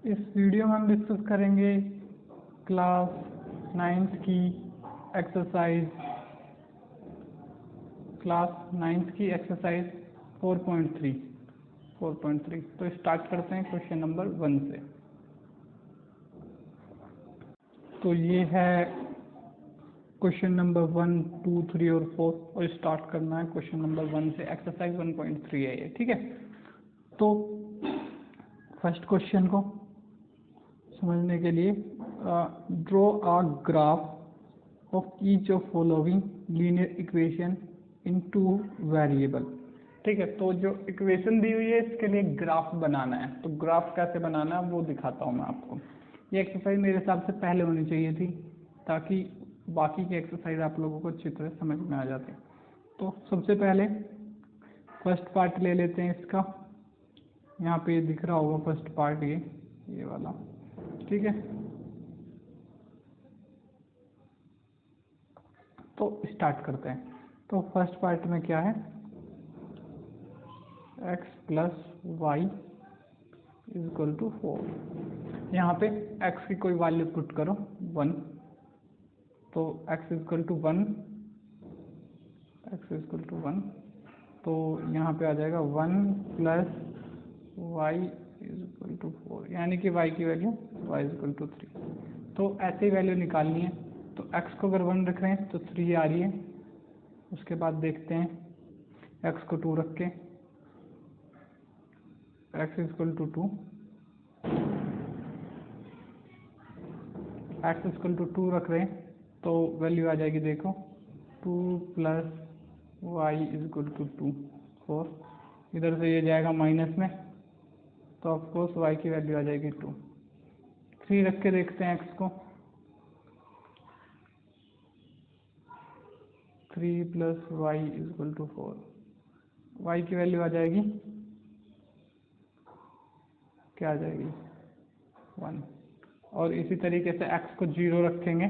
इस वीडियो में हम डिस्कस करेंगे क्लास 9th की एक्सरसाइज 4.3। तो स्टार्ट करते हैं क्वेश्चन नंबर 1 से। तो ये है क्वेश्चन नंबर 1, 2, 3 और 4 और स्टार्ट करना है क्वेश्चन नंबर 1 से। एक्सरसाइज 1.3 है ये, ठीक है। तो फर्स्ट क्वेश्चन को समझने के लिए draw a graph of each of following linear equation in 2 variable. ठीक है, तो जो इक्वेशन दी हुई है इसके लिए ग्राफ बनाना है। तो ग्राफ कैसे बनाना है वो दिखाता हूँ मैं आपको। ये एक्सरसाइज मेरे हिसाब से पहले होनी चाहिए थी ताकि बाकी की एक्सरसाइज आप लोगों को अच्छी तरह समझ में आ जाती। तो सबसे पहले फर्स्ट पार्ट ले लेते हैं इसका। यहाँ पे दिख रहा होगा फर्स्ट पार्ट, ये वाला, ठीक है। तो स्टार्ट करते हैं। तो फर्स्ट पार्ट में क्या है, x plus y equal to 4। यहाँ पे x की कोई वैल्यू पुट करो 1, तो x equal to 1, x equal to 1, तो यहाँ पे आ जाएगा 1 प्लस वाई इक्वल टू 4, यानी कि y की वैल्यू y इक्वल टू 3। तो ऐसे ही वैल्यू निकालनी है। तो x को अगर 1 रख रहे हैं तो 3 आ रही है। उसके बाद देखते हैं x को 2 रख के, x equal to 2, x equal to 2 रख रहे हैं तो वैल्यू आ जाएगी, देखो 2 प्लस वाई इक्वल टू 2, 4। इधर से ये जाएगा माइनस में, तो ऑफकोर्स y की वैल्यू आ जाएगी 2। 3 रख के देखते हैं x को, 3 plus y equal to 4। y की वैल्यू आ जाएगी, क्या आ जाएगी 1। और इसी तरीके से x को 0 रखेंगे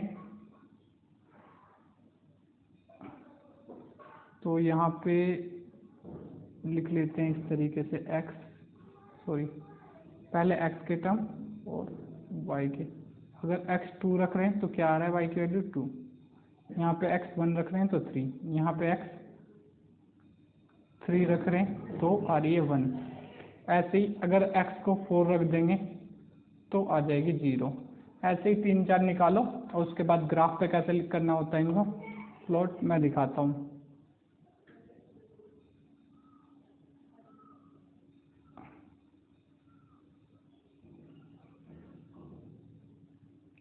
तो यहाँ पे लिख लेते हैं इस तरीके से पहले x के टर्म और y के। अगर x 2 रख रहे हैं तो क्या आ रहा है, y की वैल्यू 2। यहाँ पे x 1 रख रहे हैं तो 3, यहाँ पे x 3 रख रहे हैं तो आ रही है 1। ऐसे ही अगर x को 4 रख देंगे तो आ जाएगी 0। ऐसे ही 3 4 निकालो और उसके बाद ग्राफ पे कैसे करना होता है इनको प्लॉट मैं दिखाता हूँ।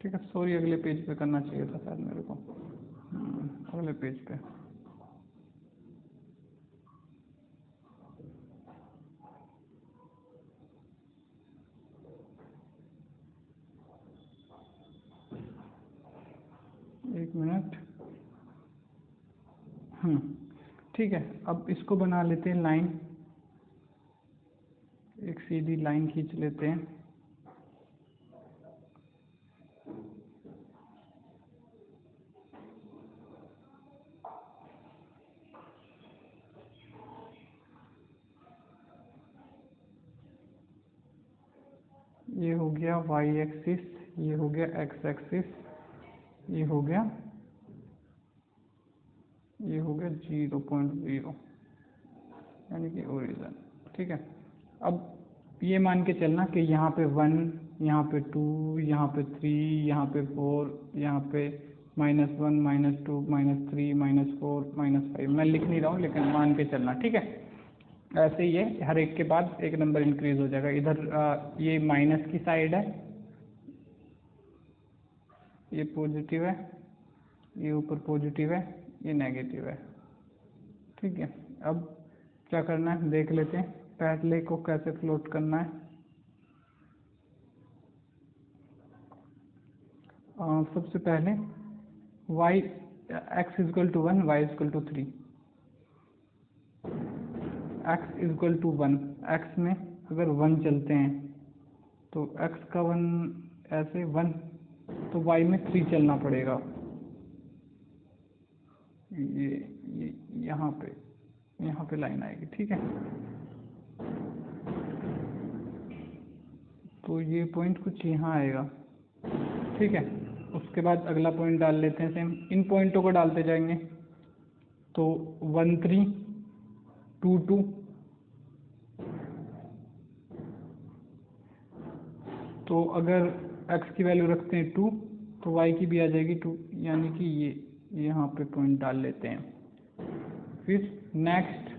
ठीक है, सॉरी अगले पेज पे करना चाहिए था शायद मेरे को, अगले पेज पे। एक मिनट। ठीक है, अब इसको बना लेते हैं लाइन, एक सीधी लाइन खींच लेते हैं। ये हो गया y एक्सिस, ये हो गया x एक्सिस, ये हो गया 0.0 यानी कि ओरिजिन। ठीक है, अब ये मान के चलना कि यहाँ पे 1, यहाँ पे 2, यहाँ पे 3, यहाँ पे 4, यहाँ पे -1, -2, -3, -4, -5। मैं लिख नहीं रहा हूँ लेकिन मान के चलना, ठीक है। ऐसे ही ये हर एक के बाद एक नंबर इंक्रीज हो जाएगा। इधर ये माइनस की साइड है, ये पॉजिटिव है, ये ऊपर पॉजिटिव है, ये नेगेटिव है। ठीक है, अब क्या करना है देख लेते हैं। पहले को कैसे फ्लोट करना है। सबसे पहले x equal to 1, y equal to 3। x equal to 1, x में अगर 1 चलते हैं तो x का 1 ऐसे 1, तो y में 3 चलना पड़ेगा। ये यहाँ पे लाइन आएगी, ठीक है। तो ये पॉइंट कुछ यहाँ आएगा, ठीक है। उसके बाद अगला पॉइंट डाल लेते हैं सेम, इन पॉइंटों को डालते जाएंगे। तो 1 3 2 2, तो अगर x की वैल्यू रखते हैं 2 तो y की भी आ जाएगी 2, यानी कि ये यहाँ पे पॉइंट डाल लेते हैं। फिर नेक्स्ट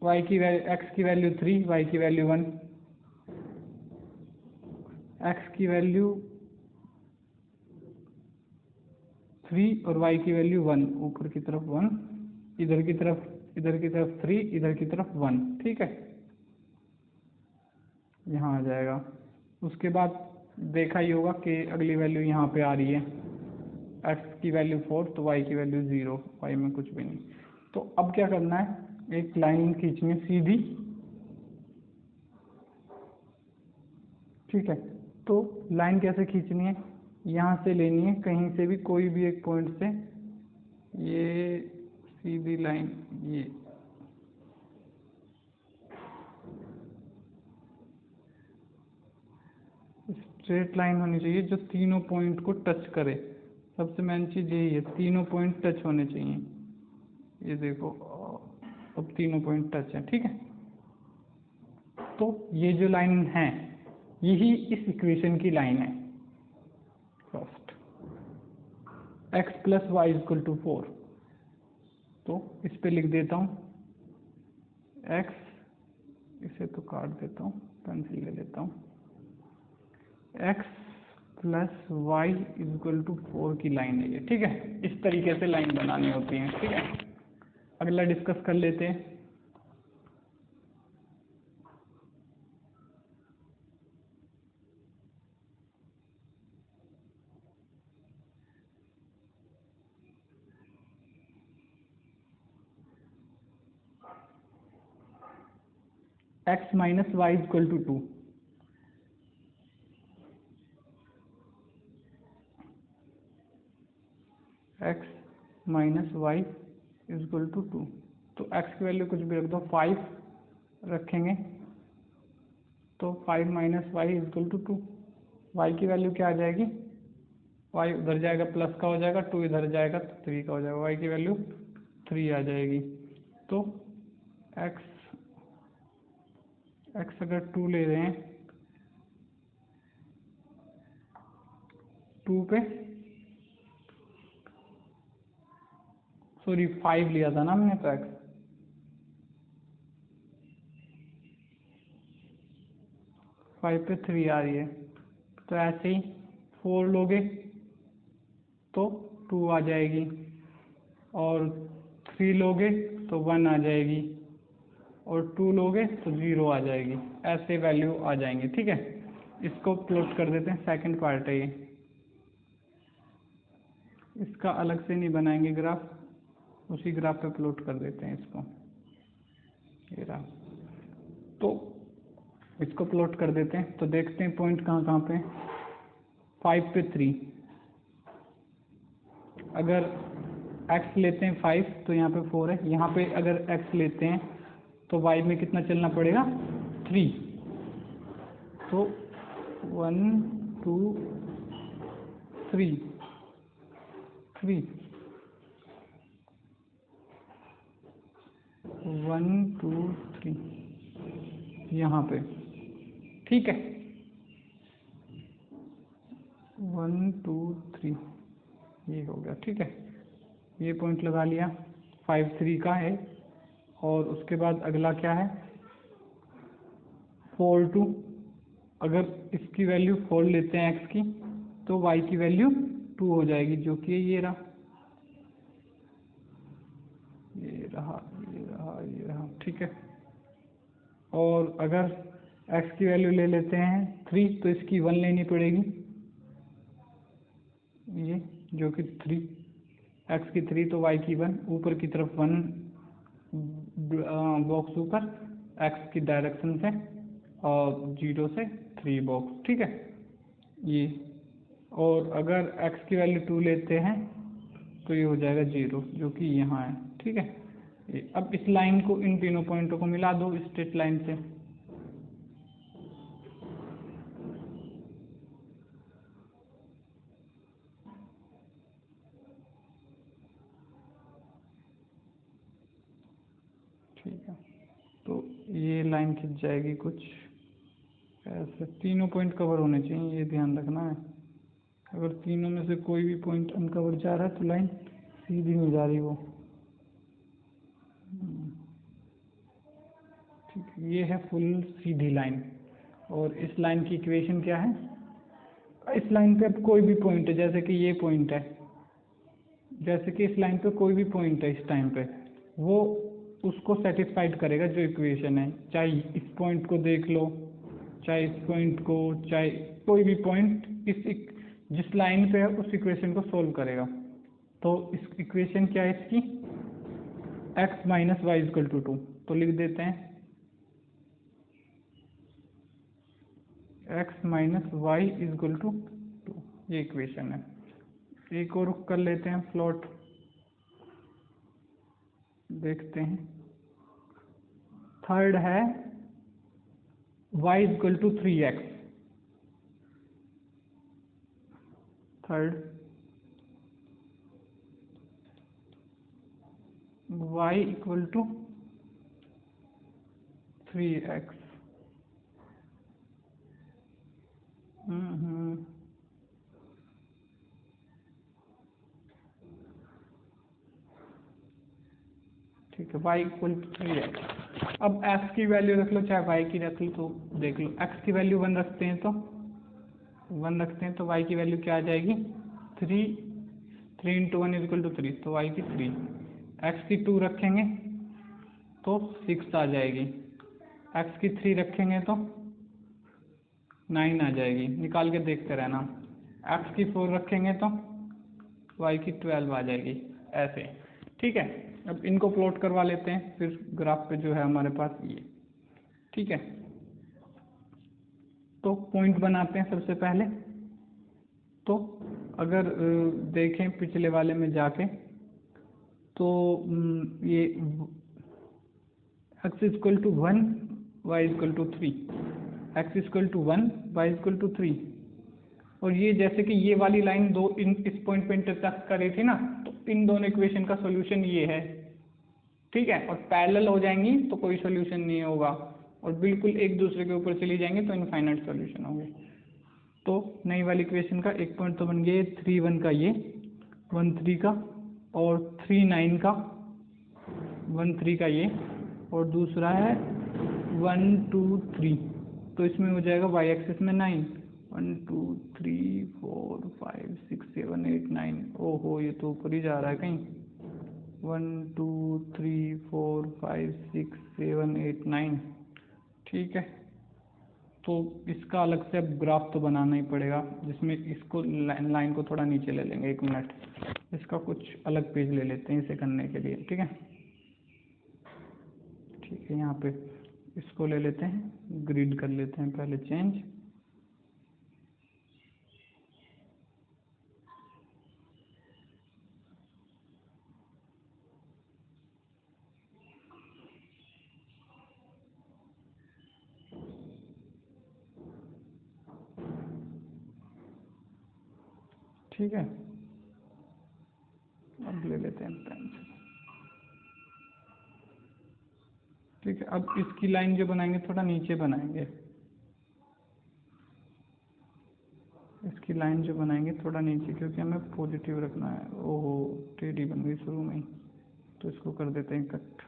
x की वैल्यू 3, y की वैल्यू 1, x की वैल्यू 3 और y की वैल्यू 1, ऊपर की तरफ 1, इधर की तरफ 3, इधर की तरफ 1, ठीक है, यहाँ आ जाएगा। उसके बाद देखा ही होगा कि अगली वैल्यू यहाँ पे आ रही है, x की वैल्यू 4 तो y की वैल्यू 0, y में कुछ भी नहीं। तो अब क्या करना है, एक लाइन खींचनी है सीधी, ठीक है। तो लाइन कैसे खींचनी है, यहाँ से लेनी है, कहीं से भी कोई भी एक पॉइंट से, ये सीधी लाइन, ये स्ट्रेट लाइन होनी चाहिए जो तीनों पॉइंट को टच करे। सबसे मेन चीज़ यही है, तीनों पॉइंट टच होने चाहिए। ये देखो अब तीनों पॉइंट टच है, ठीक है। तो ये जो लाइन है यही इस इक्वेशन की लाइन है। First x plus y equal to 4, तो इस पे लिख देता हूँ x, इसे तो काट देता हूँ, पेंसिल ले लेता हूँ, x plus y equal to 4 की लाइन है ये, ठीक है। इस तरीके से लाइन बनानी होती है, ठीक है। अगला डिस्कस कर लेते हैं। x minus y equal to 2, x minus y equal to 2, तो x की वैल्यू कुछ भी रख दो, 5 रखेंगे, तो 5 minus y equal to 2, y की वैल्यू क्या आ जाएगी, y उधर जाएगा प्लस का हो जाएगा, 2 इधर जाएगा तो 3 का हो जाएगा, y की वैल्यू 3 आ जाएगी। तो x अगर 2 ले रहे हैं, 2 पे सॉरी 5 लिया था ना हमने, तो x 5 पे 3 आ रही है, तो ऐसे ही 4 लोगे तो 2 आ जाएगी, और 3 लोगे तो 1 आ जाएगी, और 2 लोगे तो 0 आ जाएगी, ऐसे वैल्यू आ जाएंगे, ठीक है। इसको प्लॉट कर देते हैं, सेकंड पार्ट है ये, इसका अलग से नहीं बनाएंगे ग्राफ, उसी ग्राफ पे प्लॉट कर देते हैं इसको, ये रहा। तो इसको प्लॉट कर देते हैं, तो देखते हैं पॉइंट कहाँ कहाँ पे, 5 पे 3, अगर x लेते हैं 5 तो यहाँ पे 4 है, यहाँ पे अगर x लेते हैं तो y में कितना चलना पड़ेगा, 3, तो 1 2 3 3 1 2 3 यहाँ पे, ठीक है, 1 2 3 ये हो गया, ठीक है। ये पॉइंट लगा लिया, 5 3 का है, और उसके बाद अगला क्या है, 4 2, अगर इसकी वैल्यू 4 लेते हैं x की, तो y की वैल्यू 2 हो जाएगी, जो कि ये रहा, ये रहा, ये रहा, ये रहा, ठीक है। और अगर x की वैल्यू ले लेते हैं 3, तो इसकी 1 लेनी पड़ेगी, ये जो कि 3, x की 3 तो y की 1, ऊपर की तरफ 1 बॉक्स ऊपर x की डायरेक्शन से, और 0 से 3 बॉक्स, ठीक है ये। और अगर x की वैल्यू 2 लेते हैं तो ये हो जाएगा 0, जो कि यहाँ है, ठीक है। अब इस लाइन को, इन तीनों पॉइंटों को मिला दो स्ट्रेट लाइन से, ठीक है, तो ये लाइन खिंच जाएगी कुछ ऐसे, तीनों पॉइंट कवर होने चाहिए, ये ध्यान रखना है। अगर तीनों में से कोई भी पॉइंट अनकवर जा रहा है तो लाइन सीधी नहीं जा रही वो। ठीक है, ये है फुल सीधी लाइन। और इस लाइन की इक्वेशन क्या है? इस लाइन पे अब कोई भी पॉइंट है, जैसे कि ये पॉइंट है, जैसे कि इस लाइन पे कोई भी पॉइंट है इस टाइम पे, वो उसको सेटिस्फाइड करेगा जो इक्वेशन है। चाहे इस पॉइंट को देख लो, चाहे इस पॉइंट को, चाहे कोई भी पॉइंट जिस लाइन पे है उस इक्वेशन को सोल्व करेगा। तो इस इक्वेशन क्या है इसकी? x minus y equal to 2। तो लिख देते हैं x minus y equal to 2, ये इक्वेशन है। एक और कर लेते हैं प्लॉट, देखते हैं। थर्ड है y equal to 3x। Third y equal to 3x। ठीक है, y इक्वल टू 3x। अब x की वैल्यू रख लो, चाहे y की रख लो, तो देख लो x की वैल्यू 1 रखते हैं तो 1 रखते हैं तो y की वैल्यू क्या आ जाएगी? 3 इंटू 1 इजकल टू 3, तो y की 3। x की 2 रखेंगे तो 6 आ जाएगी, x की 3 रखेंगे तो 9 आ जाएगी, निकाल के देखते रहना। x की 4 रखेंगे तो y की 12 आ जाएगी, ऐसे। ठीक है, अब इनको प्लॉट करवा लेते हैं, फिर ग्राफ पे जो है हमारे पास ये। ठीक है, तो पॉइंट बनाते हैं सबसे पहले। तो अगर देखें पिछले वाले में जाके, तो ये x equal to 1, y equal to 3, x equal to 1, y equal to 3। और ये जैसे कि ये वाली लाइन दो इस पॉइंट पे इंटरसेक्ट कर रही थी ना, तो इन दोनों इक्वेशन का सॉल्यूशन ये है। ठीक है, और पैरेलल हो जाएंगी तो कोई सॉल्यूशन नहीं होगा, और बिल्कुल एक दूसरे के ऊपर चली जाएंगे तो इनफाइनाइट सॉल्यूशन होंगे। तो नई वाली इक्वेशन का एक पॉइंट तो बन गया 3 1 का, ये 1 3 का, और 3 9 का, 1 3 का ये, और दूसरा है 1 2 3। तो इसमें हो जाएगा y एक्सिस में 9, 1 2 3 4 5 6 7 8 9। ओहो, ये तो ऊपर ही जा रहा है कहीं। 1 2 3 4 5 6 7 8 9। ठीक है, तो इसका अलग से अब ग्राफ तो बनाना ही पड़ेगा, जिसमें इसको लाइन को थोड़ा नीचे ले लेंगे। 1 मिनट, इसका कुछ अलग पेज ले लेते हैं इसे करने के लिए। ठीक है, ठीक है, यहाँ पे इसको ले लेते हैं, ग्रिड कर लेते हैं पहले चेंज। ठीक है, अब ले लेते हैं पेंसिल। ठीक है, अब इसकी लाइन जो बनाएंगे थोड़ा नीचे बनाएंगे, इसकी लाइन जो बनाएंगे थोड़ा नीचे, क्योंकि हमें पॉजिटिव रखना है। ओहो, टेढ़ी बन गई शुरू में ही, तो इसको कर देते हैं कट।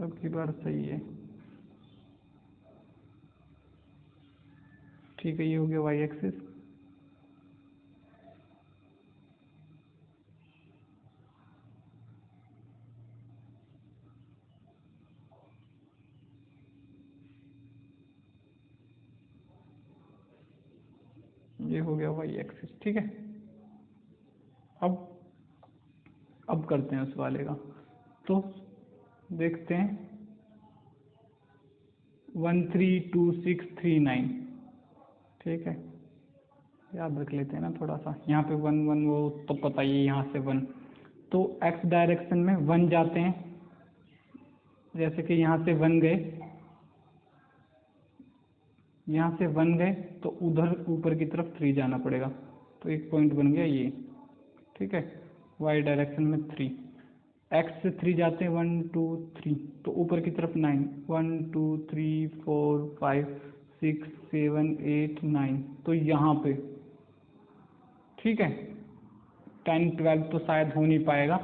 अब की बार सही है। ठीक है, ये हो गया y एक्सिस। ये हो गया y एक्सिस। ठीक है, अब करते हैं उस वाले का। तो देखते हैं 1 3 2 6 3 9। ठीक है, याद रख लेते हैं ना थोड़ा सा। यहाँ पे 1 1 वो तो पता ही है, यहाँ से 1, तो x डायरेक्शन में 1 जाते हैं। जैसे कि यहाँ से 1 गए, यहाँ से 1 गए तो उधर ऊपर की तरफ 3 जाना पड़ेगा, तो एक पॉइंट बन गया ये। ठीक है, वाई डायरेक्शन में 3, एक्स से 3 जाते हैं 1 2 3, तो ऊपर की तरफ 9, 1 2 3 4 5 6 7 8 9, तो यहाँ पे ठीक है। 10 12 तो शायद हो नहीं पाएगा,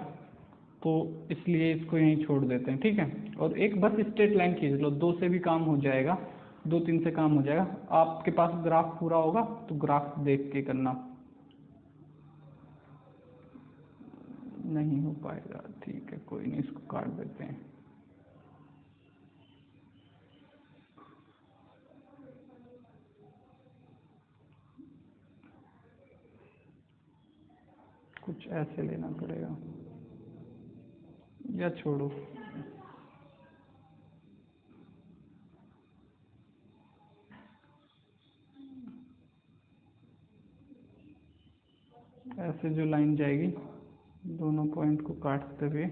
तो इसलिए इसको यहीं छोड़ देते हैं, ठीक है। और एक बस स्ट्रेट लाइन खींच लो, 2 से भी काम हो जाएगा, 2 3 से काम हो जाएगा। आपके पास ग्राफ पूरा होगा तो ग्राफ देख के करना, नहीं हो पाएगा ठीक है, कोई नहीं, इसको काट देते हैं। कुछ ऐसे लेना पड़ेगा या छोड़ो, ऐसे जो लाइन जाएगी दोनों पॉइंट को काटते हुए,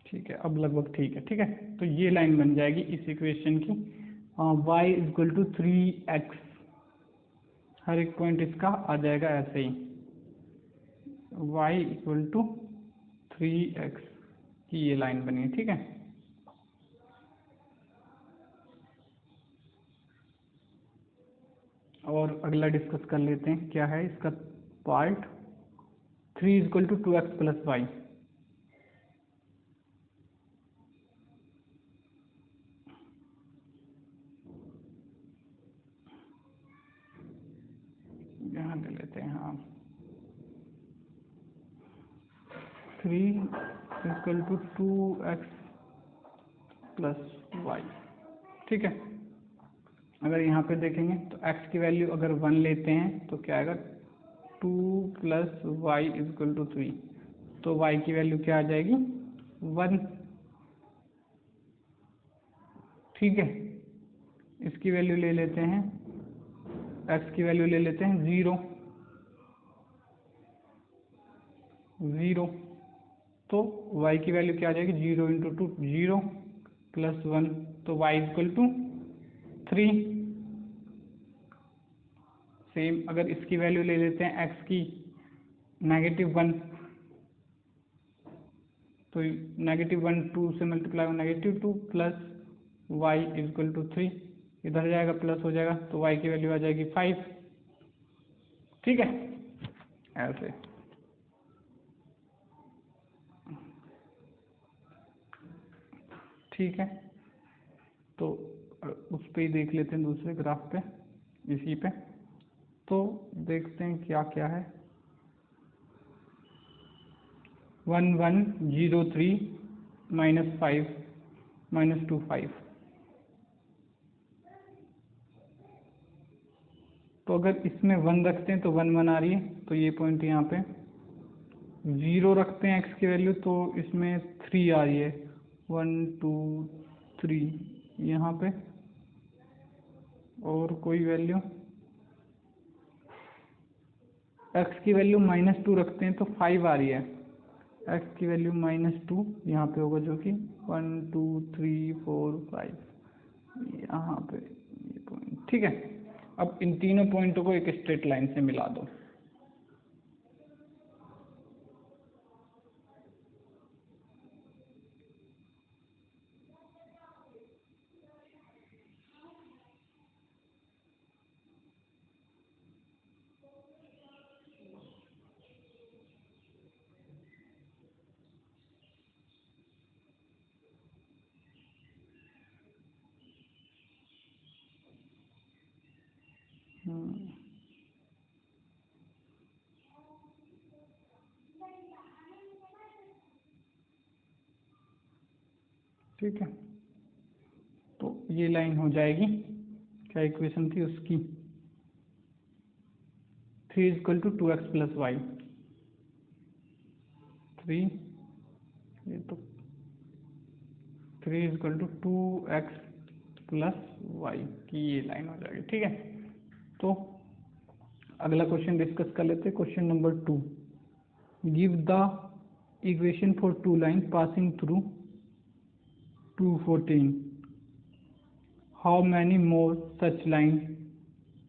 ठीक है। अब लगभग ठीक है, ठीक है। तो ये लाइन बन जाएगी इस इक्वेशन की, y इक्वल टू 3x, हर एक पॉइंट इसका आ जाएगा ऐसे ही, y इक्वल टू 3x की ये लाइन बनी है, ठीक है। और अगला डिस्कस कर लेते हैं, क्या है इसका part, 3 equal to 2x plus y. यहाँ ले लेते हैं, हाँ 3 equal to 2x plus Y, ठीक है। अगर यहाँ पे देखेंगे तो x की वैल्यू अगर 1 लेते हैं तो क्या आएगा, 2 प्लस वाई इक्वल टू 3, तो y की वैल्यू क्या आ जाएगी 1, ठीक है। इसकी वैल्यू ले लेते हैं, x की वैल्यू ले लेते हैं 0, तो y की वैल्यू क्या आ जाएगी 0 इंटू 2 0 प्लस 1, तो y इक्वल टू 3। सेम अगर इसकी वैल्यू ले लेते हैं x की -1, तो -1 2 से मल्टीप्लाई हो -2 प्लस y इक्वल टू 3, इधर जाएगा प्लस हो जाएगा, तो y की वैल्यू आ जाएगी 5, ठीक है। ऐसे ठीक है, तो उस पे ही देख लेते हैं, दूसरे ग्राफ पे, इसी पे, तो देखते हैं क्या क्या है। 1103 -5 -25, तो अगर इसमें 1 रखते हैं तो 1 1 आ रही है, तो ये पॉइंट यहाँ पे 0 रखते हैं x की वैल्यू, तो इसमें 3 आ रही है, 1 2 3 यहाँ पे, और कोई वैल्यू x की वैल्यू -2 रखते हैं तो 5 आ रही है, x की वैल्यू -2 यहाँ पे होगा, जो कि 1 2 3 4 5 यहाँ पे ये पॉइंट, ठीक है। अब इन तीनों पॉइंटों को एक स्ट्रेट लाइन से मिला दो, ठीक है। तो ये लाइन हो जाएगी, क्या इक्वेशन थी उसकी, 3 equal to 2x plus Y, 3 ये तो 3 equal to 2x plus Y की ये लाइन हो जाएगी। ठीक है, तो अगला क्वेश्चन डिस्कस कर लेते हैं। Question number 2, give the equation for two line passing through 214, how many more such line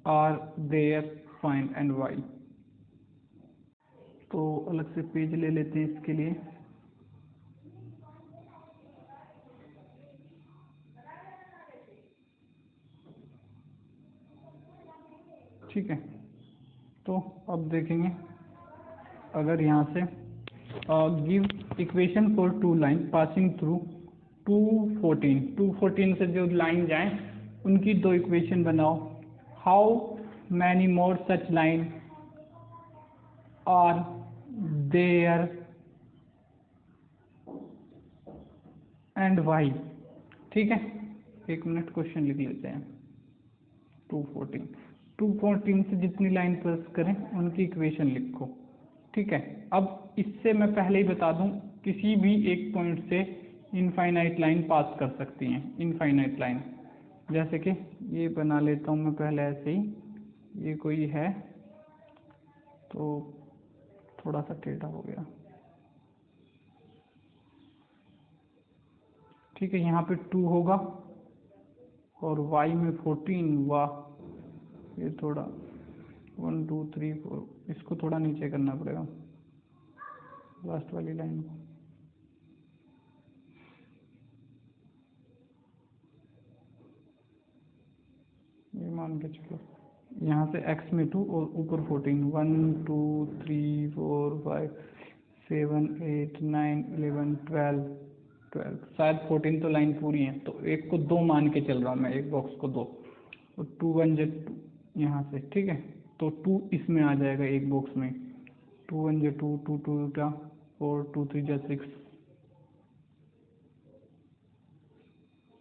are there, find and y. तो अलग से पेज ले लेते हैं इसके लिए। ठीक है, तो अब देखेंगे, अगर यहाँ से give equation for two line passing through 214 से जो लाइन जाए उनकी दो इक्वेशन बनाओ। How many more such line are there and y. ठीक है, एक मिनट क्वेश्चन लिख लेते हैं। 214 से जितनी लाइन पास करें उनकी इक्वेशन लिखो। ठीक है, अब इससे मैं पहले ही बता दूं, किसी भी एक पॉइंट से इनफाइनाइट लाइन पास कर सकती हैं। इनफाइनाइट लाइन जैसे कि ये बना लेता हूं मैं पहले ऐसे ही, ये कोई है तो थोड़ा सा टेढ़ा हो गया। ठीक है, यहाँ पे 2 होगा और y में 14, वाह ये थोड़ा 1 2 3 4, इसको थोड़ा नीचे करना पड़ेगा लास्ट वाली लाइन को। ये मान के चलो, यहाँ से x में 2 और ऊपर 14, 1 2 3 4 5 7 8 9 11 12 शायद 14 तो लाइन पूरी है, तो एक को 2 मान के चल रहा हूँ मैं, एक बॉक्स को 2 और 2 1 जा 2 यहाँ से। ठीक है, तो 2 इसमें आ जाएगा एक बॉक्स में, 2 1 जा 2 2 2 जा 4 2 3 जा 6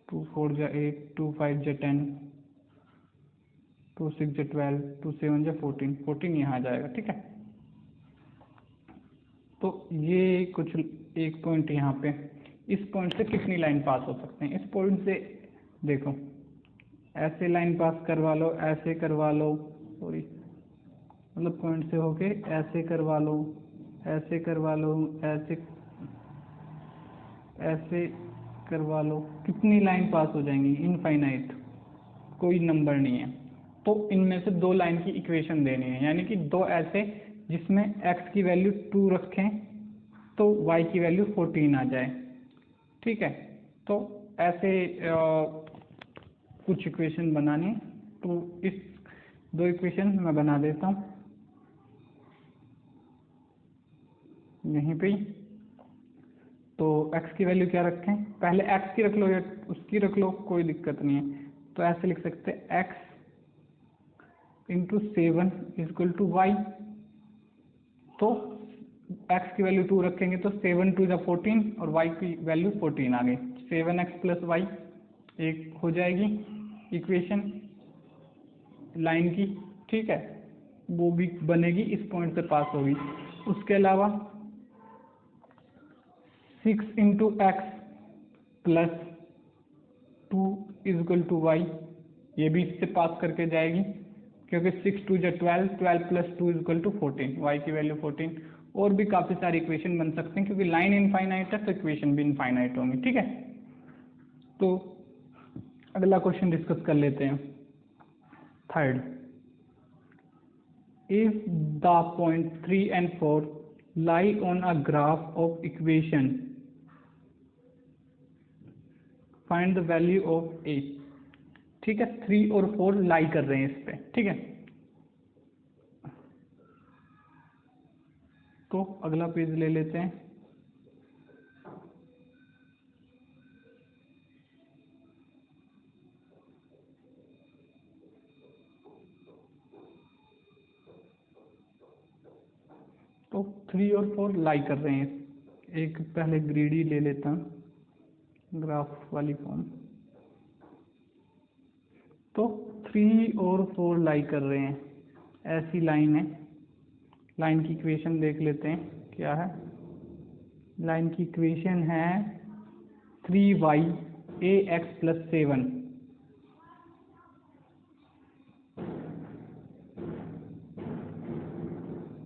2 4 जा 8 2 5 जा 10 2 6 जा 12 2 7 जा 14 यहाँ आ जाएगा। ठीक है, तो ये कुछ एक पॉइंट यहाँ पे, इस पॉइंट से कितनी लाइन पास हो सकते हैं। इस पॉइंट से देखो, ऐसे लाइन पास करवा लो, ऐसे करवा लो, सॉरी मतलब पॉइंट से होके ऐसे करवा लो, ऐसे करवा लो, ऐसे करवा लो, कितनी लाइन पास हो जाएंगी, इनफाइनाइट, कोई नंबर नहीं है। तो इनमें से 2 लाइन की इक्वेशन देनी है, यानी कि 2 ऐसे जिसमें x की वैल्यू 2 रखें तो y की वैल्यू 14 आ जाए। ठीक है, तो ऐसे कुछ इक्वेशन बनानी है, तो इस 2 इक्वेशन मैं बना देता हूँ यहीं पे ही। तो x की वैल्यू क्या रखें, पहले x की रख लो या उसकी रख लो, कोई दिक्कत नहीं है। तो ऐसे लिख सकते हैं x into 7 equal to y. तो x की वैल्यू 2 रखेंगे तो 7 2 जा 14 और y की वैल्यू 14 आ गई। 7x प्लस वाई एक हो जाएगी इक्वेशन लाइन की। ठीक है, वो भी बनेगी, इस पॉइंट से पास होगी। उसके अलावा 6 into x plus 2 equal to y, ये भी इससे पास करके जाएगी, क्योंकि 6 2 जा 12 12 प्लस 2 इक्वल टू 14, वाई की वैल्यू 14। और भी काफ़ी सारी इक्वेशन बन सकते हैं, क्योंकि लाइन इनफाइनाइट है तो इक्वेशन भी इनफाइनाइट होंगी। ठीक है, तो अगला क्वेश्चन डिस्कस कर लेते हैं। Third, if the point 3 and 4 lie on a graph of equation, find the value of a। ठीक है, 3 और 4 लाई कर रहे हैं इस पे। ठीक है, तो अगला पेज ले लेते हैं। तो 3 और 4 लाई कर रहे हैं। एक पहले ग्रीडी ले लेता हूँ, ग्राफ वाली फॉर्म। तो 3 और 4 लाई कर रहे हैं, ऐसी लाइन है। लाइन की इक्वेशन देख लेते हैं क्या है। लाइन की इक्वेशन है 3y ax plus 7।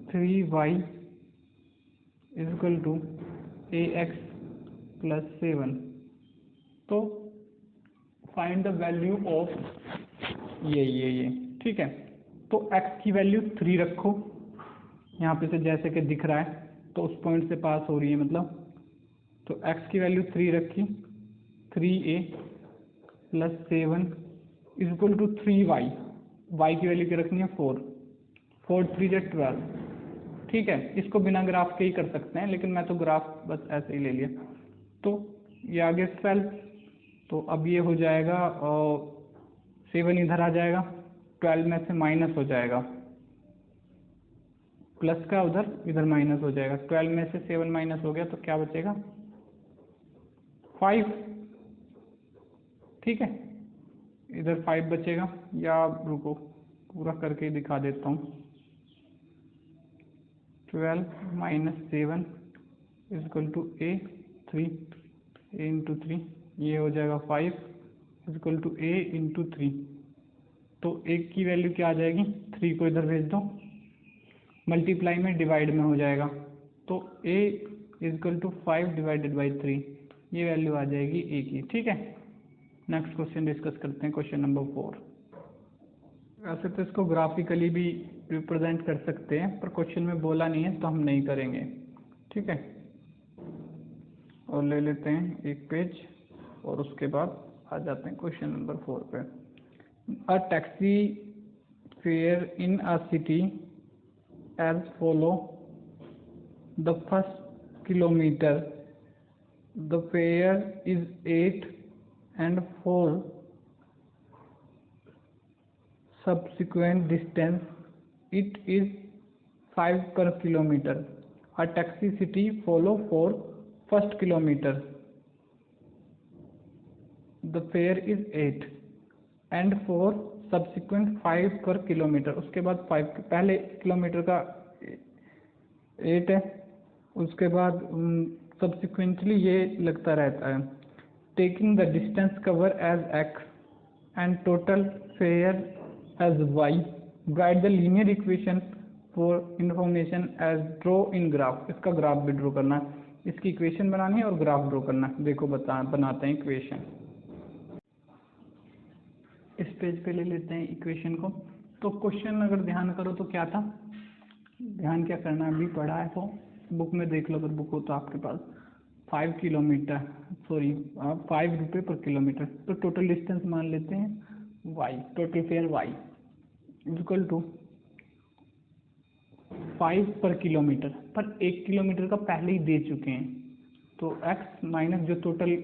Three y is equal to a x plus 7। तो फाइंड द वैल्यू ऑफ ये ठीक है। तो x की वैल्यू 3 रखो, यहाँ पे से जैसे कि दिख रहा है, तो उस पॉइंट से पास हो रही है मतलब, तो x की वैल्यू 3 रखी, 3a plus 7 is equal to 3y। y की वैल्यू क्या रखनी है 4, 4 3 जा 12। ठीक है, इसको बिना ग्राफ के ही कर सकते हैं, लेकिन मैं तो ग्राफ बस ऐसे ही ले लिया। तो ये आगे 12, तो अब ये हो जाएगा 7 इधर आ जाएगा, 12 में से माइनस हो जाएगा, प्लस का उधर इधर माइनस हो जाएगा, 12 में से 7 माइनस हो गया तो क्या बचेगा 5। ठीक है, इधर 5 बचेगा, या रुको पूरा करके दिखा देता हूँ। 12 minus 7 is equal to a 3 a into 3, ये हो जाएगा 5 is equal to a into 3। तो a की वैल्यू क्या आ जाएगी, 3 को इधर भेज दो, मल्टीप्लाई में डिवाइड में हो जाएगा, तो a is equal to 5 divided by 3, ये वैल्यू आ जाएगी a की। ठीक है, नेक्स्ट क्वेश्चन डिस्कस करते हैं, क्वेश्चन नंबर 4। वैसे तो इसको ग्राफिकली भी रिप्रेजेंट कर सकते हैं, पर क्वेश्चन में बोला नहीं है तो हम नहीं करेंगे। ठीक है, और ले लेते हैं एक पेज, और उसके बाद आ जाते हैं क्वेश्चन नंबर 4 पे। A taxi fare in a city as follow, the first kilometre the fare is 8 and 4 subsequent distance it is 5 per kilometer. A taxi city follow for first kilometer the fare is 8 and for subsequent 5 per kilometer। उसके बाद 5, पहले kilometre का 8 है, उसके बाद subsequently ये लगता रहता है। taking the distance cover as x and total fare as y, write the linear equation for information as draw in graph। इसका ग्राफ भी ड्रॉ करना है, इसकी इक्वेशन बनानी है और ग्राफ ड्रॉ करना है। देखो बनाते हैं इक्वेशन। इस पेज पे ले लेते हैं इक्वेशन को। तो क्वेश्चन अगर ध्यान करो तो क्या था, ध्यान क्या करना, अभी पढ़ा है तो बुक में देख लो, अगर बुक हो तो आपके पास। 5 किलोमीटर, सॉरी 5 रुपये पर किलोमीटर, तो टोटल डिस्टेंस मान लेते हैं y, total fare y equal to 5 per kilometre, पर 1 किलोमीटर का पहले ही दे चुके हैं, तो x माइनस जो टोटल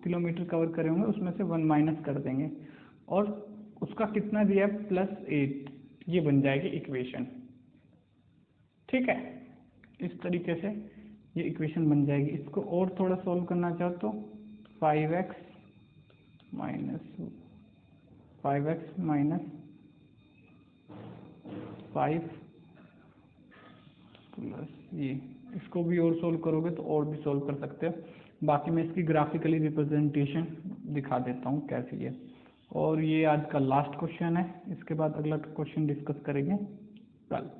किलोमीटर कवर करे होंगे उसमें से 1 माइनस कर देंगे, और उसका कितना दिया है +8, ये बन जाएगी इक्वेशन। ठीक है, इस तरीके से ये इक्वेशन बन जाएगी। इसको और थोड़ा सॉल्व करना चाहो तो 5x माइनस 5 प्लस ये, इसको भी और सॉल्व करोगे तो और भी सॉल्व कर सकते हो। बाकी मैं इसकी ग्राफिकली रिप्रेजेंटेशन दिखा देता हूँ कैसी है। और ये आज का लास्ट क्वेश्चन है, इसके बाद अगला क्वेश्चन डिस्कस करेंगे कल।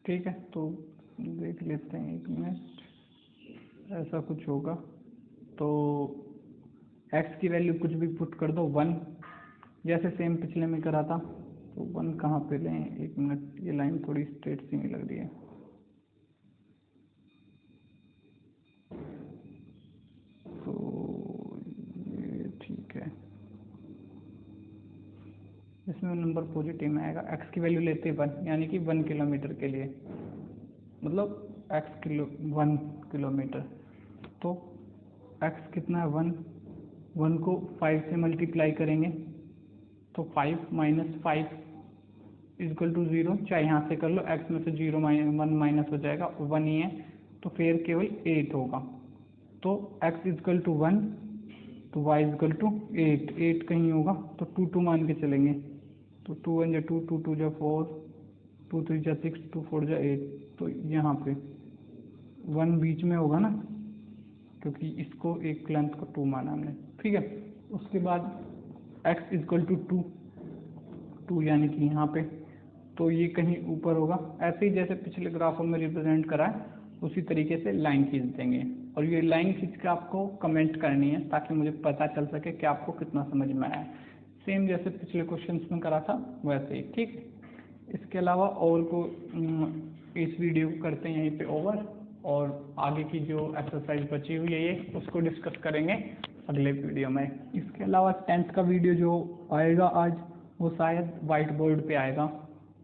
ठीक है, तो देख लेते हैं, 1 मिनट। ऐसा कुछ होगा तो x की वैल्यू कुछ भी पुट कर दो 1, जैसे सेम पिछले में करा था। तो 1 कहाँ पे लें, 1 मिनट, ये लाइन थोड़ी स्ट्रेट सी नहीं लग रही है। तो ये ठीक है, इसमें नंबर पॉजिटिव में आएगा। x की वैल्यू लेते 1, यानी कि 1 किलोमीटर के लिए, मतलब x 1 किलोमीटर, तो x कितना है 1, 1 को 5 से मल्टीप्लाई करेंगे तो 5 माइनस 5 इजक्वल टू 0, चाहे यहाँ से कर लो, x में से 1 माइनस हो जाएगा, 1 ही है तो फिर केवल 8 होगा। तो x इजक्वल टू 1 तो y इजक्वल टू 8 कहीं होगा तो 2 मान के चलेंगे, तो 2 1 जा 2, 2 2 जा 4, 2 3 जा 6, 2 4 जा 8, तो यहाँ पे 1 बीच में होगा ना, क्योंकि इसको एक लेंथ को 2 माना हमने, ठीक है। उसके बाद x इक्वल टू 2 यानी कि यहाँ पे, तो ये कहीं ऊपर होगा। ऐसे ही जैसे पिछले ग्राफों में रिप्रेजेंट करा है उसी तरीके से लाइन खींच देंगे, और ये लाइन खींच के आपको कमेंट करनी है ताकि मुझे पता चल सके कि आपको कितना समझ में आया। सेम जैसे पिछले क्वेश्चंस में करा था वैसे ही, ठीक है। इसके अलावा और को इस वीडियो को करते हैं यहीं पे ओवर, और आगे की जो एक्सरसाइज बची हुई है ये उसको डिस्कस करेंगे अगले वीडियो में। इसके अलावा 10th का वीडियो जो आएगा आज वो शायद वाइट बोर्ड पे आएगा,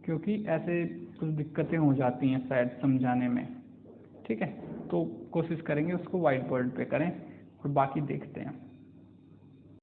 क्योंकि ऐसे कुछ दिक्कतें हो जाती हैं शायद समझाने में, ठीक है। तो कोशिश करेंगे उसको वाइट बोर्ड पे करें, और बाकी देखते हैं।